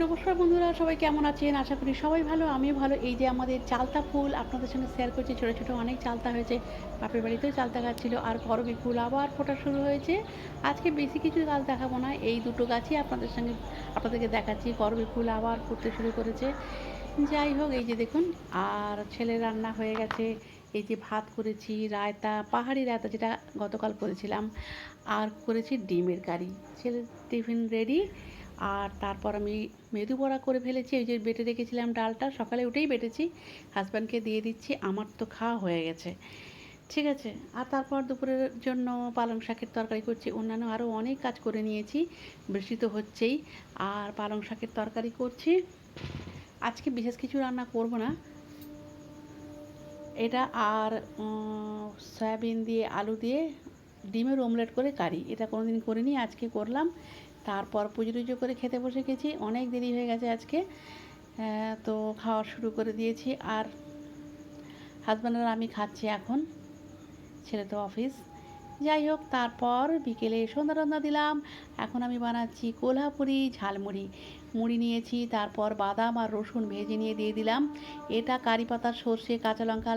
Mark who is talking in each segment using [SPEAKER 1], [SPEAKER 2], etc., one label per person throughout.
[SPEAKER 1] নমস্কার বন্ধুরা, সবাই কেমন আছেন? আশা করি সবাই ভালো, আমিও ভালো। এই যে আমাদের চালতা ফুল আপনাদের সঙ্গে শেয়ার করছি। ছোট, ছোট অনেক চালতা হয়েছে। বাপের বাড়িতেও চালতা গাছ ছিল। আর করবী ফুল আবার ফোটা শুরু হয়েছে। আজকে বেশি কিছু গাছ দেখাবো না। এই দুটো গাছই আপনাদেরকে দেখাচ্ছি। করবী ফুল আবার ফুটতে শুরু করেছে। যাই হোক, এই যে দেখুন, আর ছেলের রান্না হয়ে গেছে। এই যে ভাত করেছি, রায়তা, পাহাড়ি রায়তা যেটা গতকাল করেছিলাম। আর করেছি ডিমের কারি। ছেলের টিফিন রেডি। আর তারপর আমি মেদু বড়া করে ফেলেছি। ওই যে বেটে রেখেছিলাম ডালটা, সকালে উঠেই বেটেছি। হাজব্যান্ডকে দিয়ে দিচ্ছি, আমার তো খাওয়া হয়ে গেছে। ঠিক আছে। আর তারপর দুপুরের জন্য পালং শাকের তরকারি করছি। অন্যান্য আরও অনেক কাজ করে নিয়েছি, বৃষ্টি তো হচ্ছেই। আর পালং শাকের তরকারি করছি। আজকে বিশেষ কিছু রান্না করব না। এটা আর সয়াবিন দিয়ে আলু দিয়ে ডিমের অমলেট করে কারি, এটা কোনোদিন করিনি, আজকে করলাম। তারপর পুজো টুজো করে খেতে বসে গেছি, অনেক দেরি হয়ে গেছে আজকে। তো খাওয়া শুরু করে দিয়েছি। আর হাজব্যান্ড আর আমি খাচ্ছি এখন, ছেলে তো অফিস। যাই হোক, তারপর বিকেলে সন্ধ্যা টন্ধা দিলাম। এখন আমি বানাচ্ছি কোলহাপুরি ঝালমুড়ি। মুড়ি নিয়েছি, তারপর বাদাম আর রসুন ভেজে নিয়ে দিয়ে দিলাম। এটা কারি পাতা, সর্ষে, কাঁচা লঙ্কা,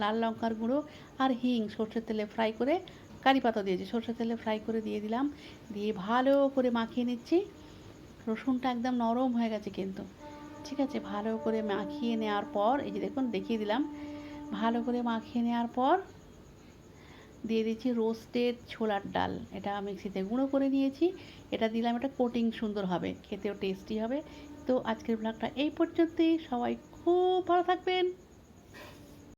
[SPEAKER 1] লাল লঙ্কার গুঁড়ো আর হিং সর্ষের তেলে ফ্রাই করে, কারি পাতা দিয়েছি, সর্ষের তেলে ফ্রাই করে দিয়ে দিলাম। দিয়ে ভালো করে মাখিয়ে নিচ্ছি। রসুনটা একদম নরম হয়ে গেছে কিন্তু। ঠিক আছে, ভালো করে মাখিয়ে নেওয়ার পর এই যে দেখুন, দেখিয়ে দিলাম। ভালো করে মাখিয়ে নেওয়ার পর দিয়ে দিচ্ছি রোস্টেড ছোলার ডাল, এটা মিক্সিতে গুঁড়ো করে নিয়েছি। এটা দিলাম, এটা কোটিং সুন্দর হবে, খেতেও টেস্টি হবে। তো আজকের ব্লগটা এই পর্যন্তই। সবাই খুব ভালো থাকবেন।